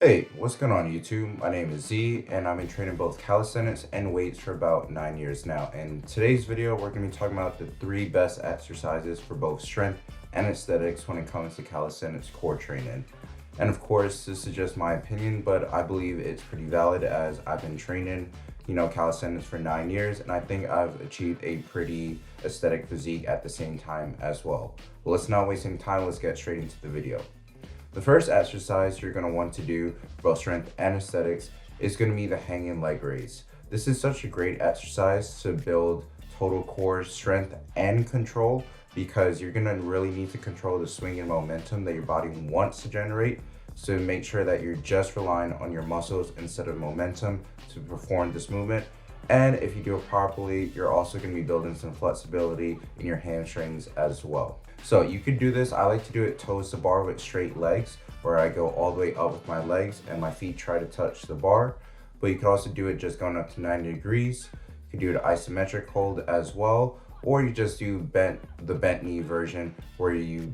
Hey, what's going on YouTube? My name is Z and I've been training both calisthenics and weights for about 9 years now. In today's video, we're going to be talking about the 3 best exercises for both strength and aesthetics when it comes to calisthenics core training. And of course, this is just my opinion, but I believe it's pretty valid as I've been training, calisthenics for 9 years and I think I've achieved a pretty aesthetic physique at the same time as well. Well, let's not waste any time, let's get straight into the video. The first exercise you're going to want to do for both strength and aesthetics is going to be the hanging leg raise. This is such a great exercise to build total core strength and control because you're going to really need to control the swing and momentum that your body wants to generate. So make sure that you're just relying on your muscles instead of momentum to perform this movement. And if you do it properly, you're also going to be building some flexibility in your hamstrings as well. So you could do this. I like to do it toes to bar with straight legs, where I go all the way up with my legs and my feet try to touch the bar. But you could also do it just going up to 90 degrees. You could do an isometric hold as well, or you just do the bent knee version where you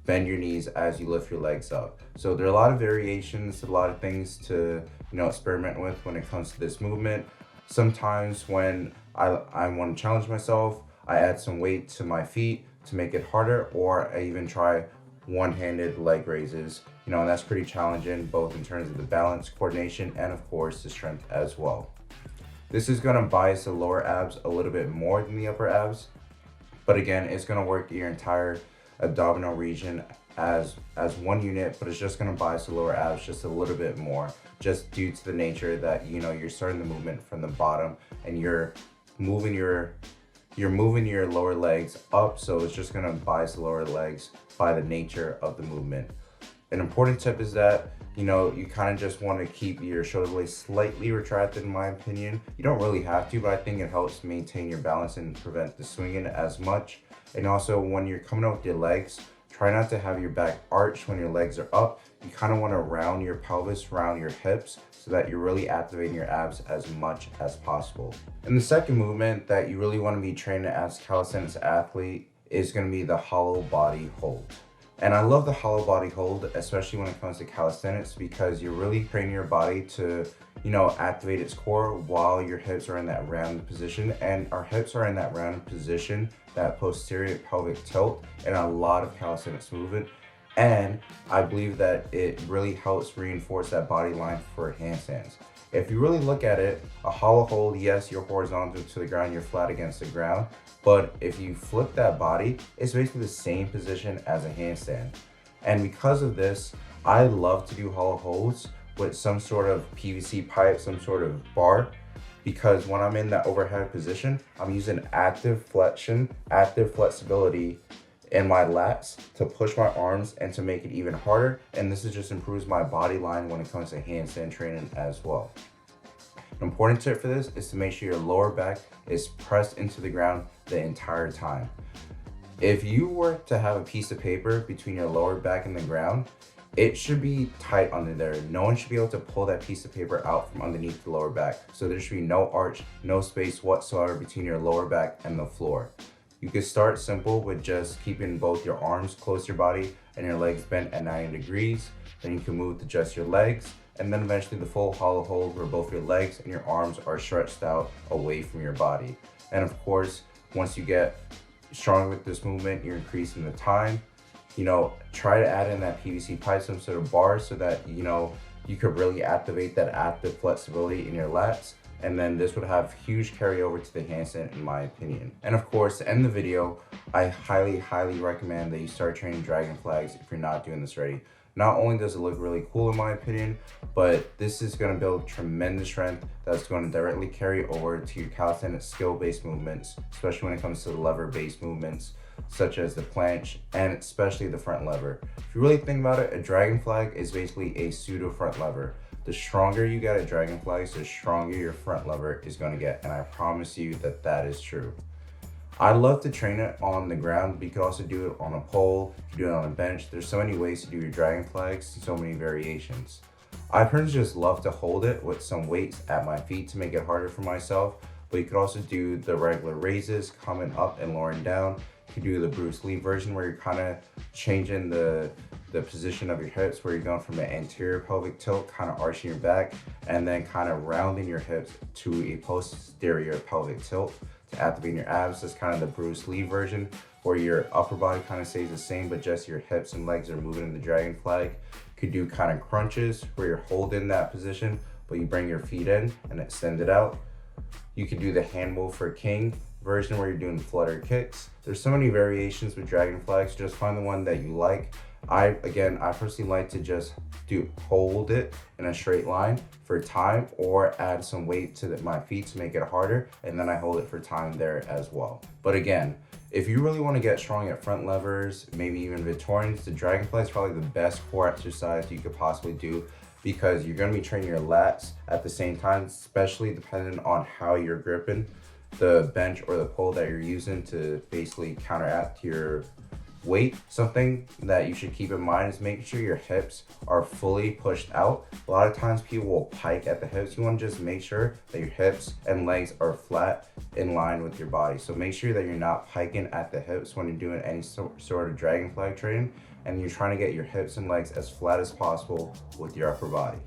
bend your knees as you lift your legs up. So there are a lot of variations, a lot of things to experiment with when it comes to this movement. Sometimes when I want to challenge myself, I add some weight to my feet to make it harder, or I even try one-handed leg raises, and that's pretty challenging both in terms of the balance, coordination, and of course the strength as well. This is going to bias the lower abs a little bit more than the upper abs, but again, it's going to work your entire abdominal region as one unit, but it's just going to bias the lower abs just a little bit more, just due to the nature that you're starting the movement from the bottom and you're moving your lower legs up, so it's just going to bias the lower legs by the nature of the movement. An important tip is that you kind of just want to keep your shoulder blades slightly retracted, in my opinion. You don't really have to, but I think it helps maintain your balance and prevent the swinging as much. And also when you're coming up with your legs, try not to have your back arch when your legs are up. You kind of want to round your pelvis, round your hips, so that you're really activating your abs as much as possible. And the second movement that you really want to be training as a calisthenics athlete is going to be the hollow body hold. And I love the hollow body hold, especially when it comes to calisthenics, because you're really training your body to, activate its core while your hips are in that rounded position. And our hips are in that rounded position, that posterior pelvic tilt, in a lot of calisthenics movement. And I believe that it really helps reinforce that body line for handstands. If you really look at it, a hollow hold, yes, you're horizontal to the ground, you're flat against the ground. But if you flip that body, it's basically the same position as a handstand. And because of this, I love to do hollow holds with some sort of PVC pipe, some sort of bar, because when I'm in that overhead position, I'm using active flexion, active flexibility in my lats to push my arms and to make it even harder. And this just improves my body line when it comes to handstand training as well. An important tip for this is to make sure your lower back is pressed into the ground the entire time. If you were to have a piece of paper between your lower back and the ground, it should be tight under there. No one should be able to pull that piece of paper out from underneath the lower back. So there should be no arch, no space whatsoever between your lower back and the floor. You could start simple with just keeping both your arms close to your body and your legs bent at 90 degrees. Then you can move to just your legs, and then eventually the full hollow hold where both your legs and your arms are stretched out away from your body. And of course, once you get stronger with this movement, you're increasing the time. Try to add in that PVC pipe, some sort of bar, so that you could really activate that active flexibility in your lats. And then this would have huge carryover to the handstand, in my opinion. And of course, to end the video, I highly recommend that you start training dragon flags if you're not doing this already. Not only does it look really cool in my opinion, but this is going to build tremendous strength that's going to directly carry over to your calisthenics skill-based movements, especially when it comes to the lever-based movements, such as the planche and especially the front lever. If you really think about it, a dragon flag is basically a pseudo front lever. The stronger you get at dragon flags, the stronger your front lever is going to get, and I promise you that that is true. I love to train it on the ground, but you can also do it on a pole, you can do it on a bench. There's so many ways to do your dragon flags, so many variations. I personally just love to hold it with some weights at my feet to make it harder for myself, but you could also do the regular raises, coming up and lowering down. You could do the Bruce Lee version where you're kind of changing the the position of your hips, where you're going from the anterior pelvic tilt, kind of arching your back, and then kind of rounding your hips to a posterior pelvic tilt to activate your abs. That's kind of the Bruce Lee version, where your upper body kind of stays the same, but just your hips and legs are moving in the dragon flag. Could do kind of crunches where you're holding that position, but you bring your feet in and extend it out. You could do the hand move for king version, where you're doing flutter kicks. There's so many variations with dragon flags. Just find the one that you like. I personally like to just hold it in a straight line for time, or add some weight to my feet to make it harder, and then I hold it for time there as well. But again, if you really want to get strong at front levers, maybe even Victorians, the dragon flag is probably the best core exercise you could possibly do, because you're going to be training your lats at the same time, especially depending on how you're gripping the bench or the pole that you're using to basically counteract your weight. Something that you should keep in mind is making sure your hips are fully pushed out. A lot of times people will pike at the hips. You want to just make sure that your hips and legs are flat in line with your body. So make sure that you're not piking at the hips when you're doing any sort of dragon flag training, and you're trying to get your hips and legs as flat as possible with your upper body.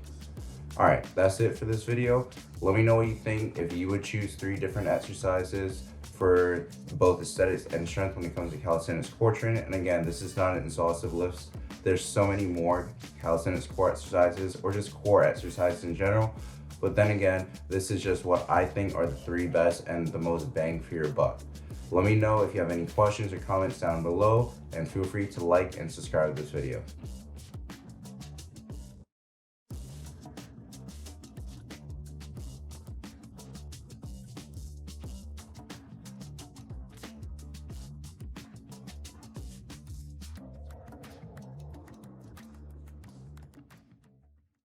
All right, that's it for this video. Let me know what you think, if you would choose 3 different exercises for both aesthetics and strength when it comes to calisthenics core training. And again, this is not an exhaustive list. There's so many more calisthenics core exercises, or just core exercises in general. But then again, this is just what I think are the 3 best and the most bang for your buck. Let me know if you have any questions or comments down below, and feel free to like and subscribe to this video.